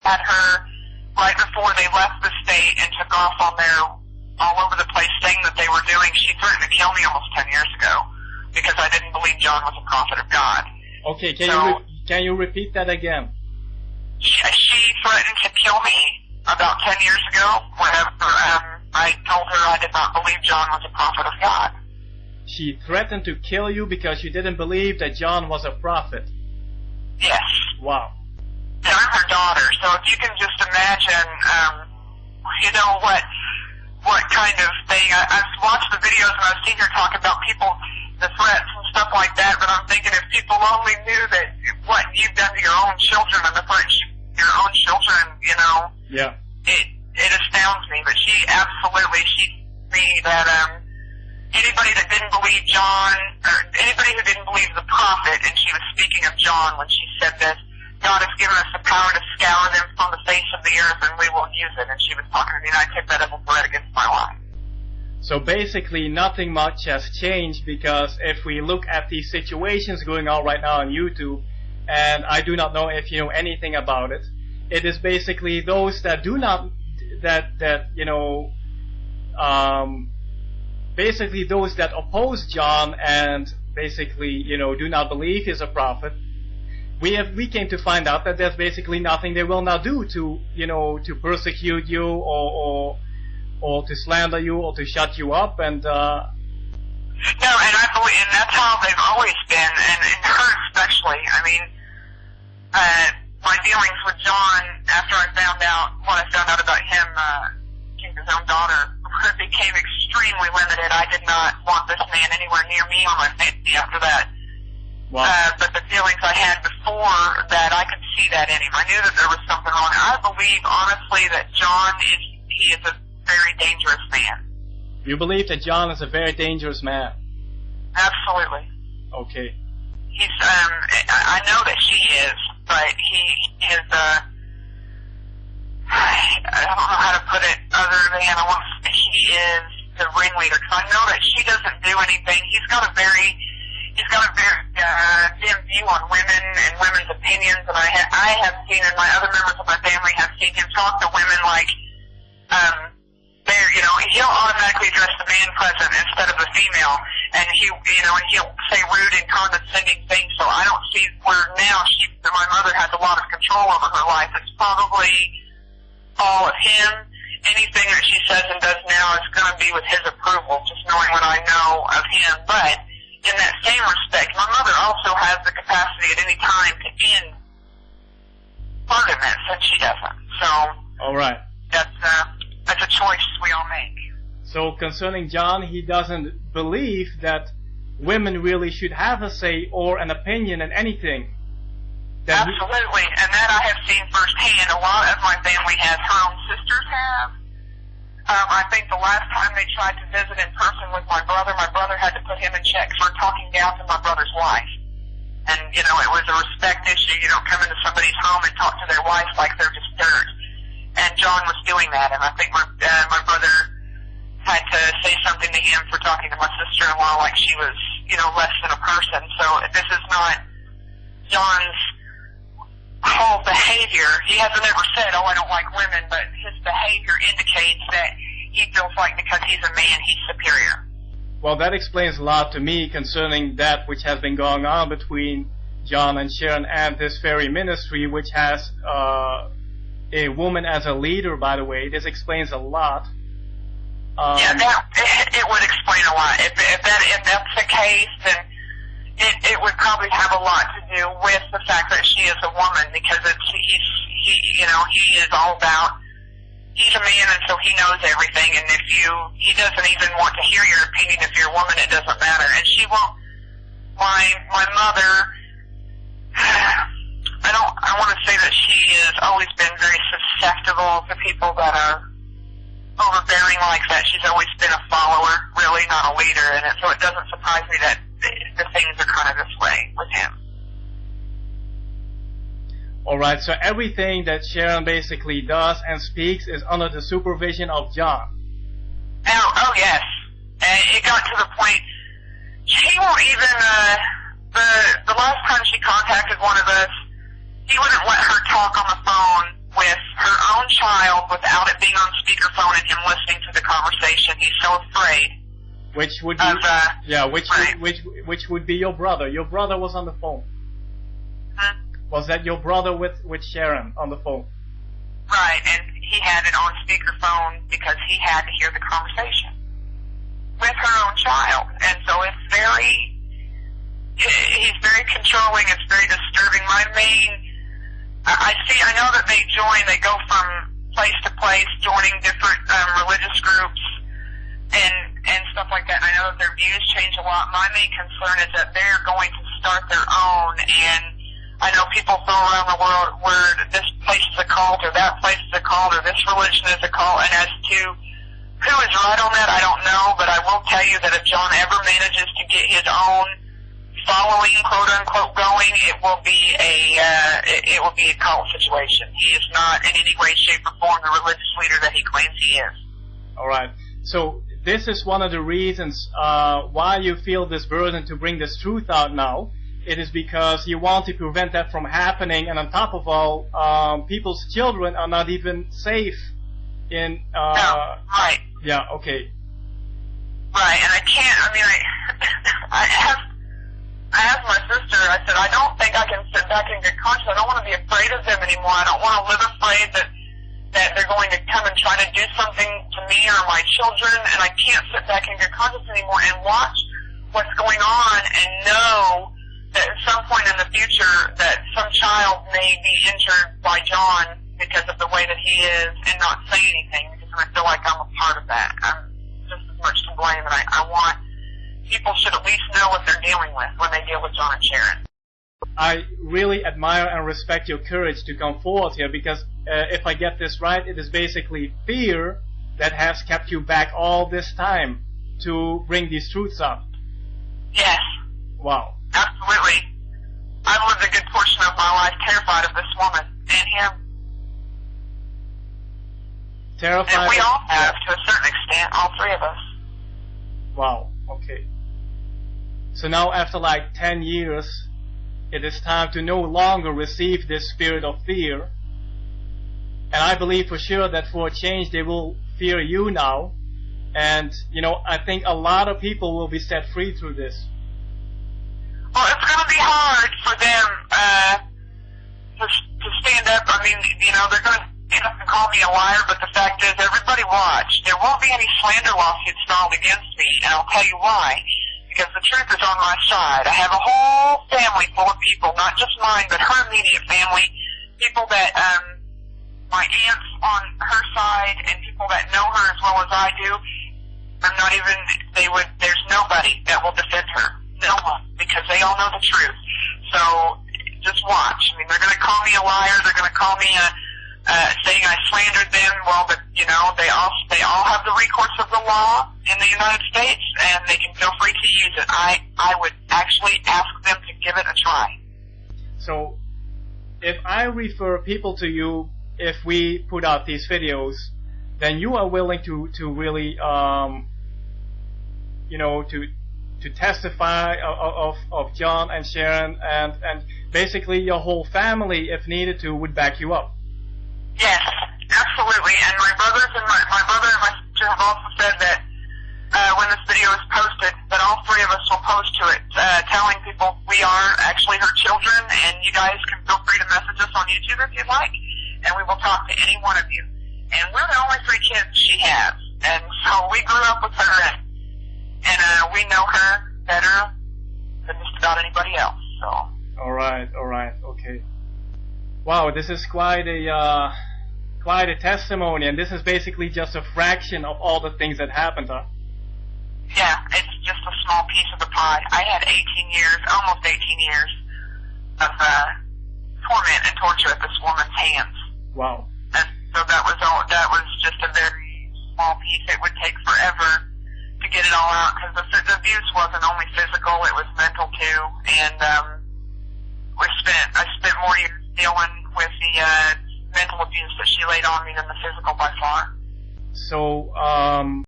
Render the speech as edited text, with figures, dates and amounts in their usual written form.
had her right before they left the state and took off on their all over the place thing that they were doing. She threatened to kill me almost 10 years ago because I didn't believe John was a prophet of God. Okay, can you repeat that again? She threatened to kill me about 10 years ago whenever I told her I did not believe John was a prophet of God. She threatened to kill you because you didn't believe that John was a prophet? Yes. Wow. And I'm her daughter, so if you can just imagine, you know, what kind of thing. I've watched the videos and I've seen her talk about people, the threats and stuff like that, but I'm thinking if people only knew that what you've done to your own children and the threats your own children, you know, yeah, it astounds me. But she absolutely, she told me that anybody that didn't believe John, or anybody who didn't believe the prophet, and she was speaking of John when she said this, God has given us the power to scour them from the face of the earth, and we will use it. And she was talking to me, and I took that as a threat against my life. So basically nothing much has changed, because if we look at these situations going on right now on YouTube, and I do not know if you know anything about it, it is basically those that do not, you know, basically those that oppose John and basically, you know, do not believe he's a prophet. We came to find out that there's basically nothing they will not do to, you know, to persecute you or to slander you or to shut you up and. No, and I believe, and that's how they've always been, and her especially. I mean, my dealings with John after I found out what I found out about him, his own daughter, became extremely limited. I did not want this man anywhere near me or my family after that. Wow. But the feelings I had before that, I could see that in him. I knew that there was something wrong. I believe, honestly, that John he is a very dangerous man. You believe that John is a very dangerous man? Absolutely. Okay. He's, I know that she is, but he is, I don't know how to put it other than I want to say he is the ringleader, because I know that she doesn't do anything. He's got a very dim view on women and women's opinions, and I have seen, and my other members of my family have seen him talk to women like, you know, he'll automatically address the man present instead of the female, and he'll say rude and condescending things. So I don't see where now my mother has a lot of control over her life. It's probably all of him. Anything that she says and does now is going to be with his approval, just knowing what I know of him. But in that same respect, my mother also has the capacity at any time to end arguments, and she doesn't. So, all right, that's a choice we all make. So concerning John, he doesn't believe that women really should have a say or an opinion in anything. Absolutely, and that I have seen firsthand. A lot of my family has, her own sisters have. I think the last time they tried to visit in person with my brother had to put him in check for talking down to my brother's wife. And, you know, it was a respect issue. You don't come into somebody's home and talk to their wife like they're just dirt. And John was doing that, and I think my brother had to say something to him for talking to my sister-in-law like she was, you know, less than a person. So this is not John's whole behavior. He hasn't ever said, oh, I don't like women, but his behavior indicates that he feels like because he's a man, he's superior. Well, that explains a lot to me concerning that which has been going on between John and Sharon and this very ministry, which has a woman as a leader, by the way. This explains a lot. Yeah, it would explain a lot. If that's the case, then it would probably have a lot to do with the fact that she is a woman, because he is all about, he's a man, and so he knows everything, and he doesn't even want to hear your opinion. If you're a woman, it doesn't matter. And she won't, my mother, I want to say that she has always been very susceptible to people that are overbearing like that. She's always been a follower, really, not a leader, and so it doesn't surprise me that the things are kind of this way with him. Alright, so everything that Sharon basically does and speaks is under the supervision of John. Oh yes. It got to the point, she won't even, the last time she contacted one of us, he wouldn't let her talk on the phone with child without it being on speakerphone and him listening to the conversation. He's so afraid. Which would be, which would be your brother. Your brother was on the phone. Was that your brother with Sharon on the phone? Right, and he had it on speakerphone because he had to hear the conversation with her own child. And so he's very controlling, it's very disturbing. I know that they go from place to place, joining different religious groups and stuff like that. I know that their views change a lot. My main concern is that they're going to start their own, and I know people throw around the world where this place is a cult or that place is a cult or this religion is a cult, and as to who is right on that, I don't know, but I will tell you that if John ever manages to get his own following, quote unquote, going, it will be a cult situation. He is not in any way, shape, or form the religious leader that he claims he is. All right. So this is one of the reasons why you feel this burden to bring this truth out now. It is because you want to prevent that from happening, and on top of all, people's children are not even safe in. No, right. Yeah. Okay. Right, and I asked my sister, I said, I don't think I can sit back in good conscience. I don't want to be afraid of them anymore. I don't want to live afraid that they're going to come and try to do something to me or my children, and I can't sit back in good conscience anymore and watch what's going on and know that at some point in the future that some child may be injured by John because of the way that he is and not say anything, because I feel like I'm a part of that. I'm just as much to blame, and I want people should at least know what they're dealing with when they deal with John and Sharon. I really admire and respect your courage to come forward here, because if I get this right, it is basically fear that has kept you back all this time to bring these truths up. Yes. Wow. Absolutely. I've lived a good portion of my life terrified of this woman and him. Terrified. And we all have, to a certain extent, all three of us. Wow. Okay. So now, after like 10 years, it is time to no longer receive this spirit of fear. And I believe for sure that for a change, they will fear you now. And, I think a lot of people will be set free through this. Well, it's going to be hard for them to stand up. I mean, they're going to stand up and call me a liar, but the fact is, everybody watch. There won't be any slander lawsuits filed against me, and I'll tell you why. Because the truth is on my side. I have a whole family full of people, not just mine, but her immediate family, people that, my aunts on her side, and people that know her as well as I do. There's nobody that will defend her. No one, because they all know the truth. So just watch. I mean, they're going to call me a liar. They're going to call me saying I slandered them. Well, but they all have the recourse of the law in the United States, and they can feel free to use it. I would actually ask them to give it a try. So, if I refer people to you, if we put out these videos, then you are willing to really, to testify of John and Sharon, and basically your whole family, if needed to, would back you up. Yes, absolutely. And my brother and my sister have also said that when this video is posted, that all three of us will post to it, telling people we are actually her children, and you guys can feel free to message us on YouTube if you'd like, and we will talk to any one of you. And we're the only 3 kids she has, and so we grew up with her, and we know her better than just about anybody else. So. All right, okay. Wow, this is quite a testimony, and this is basically just a fraction of all the things that happened, huh? Yeah, it's just a small piece of the pie. I had almost 18 years of torment and torture at this woman's hands. Wow. And so that was just a very small piece. It would take forever to get it all out, because the abuse wasn't only physical, it was mental too. And I spent more years dealing with the mental abuse that she laid on me than the physical by far. So,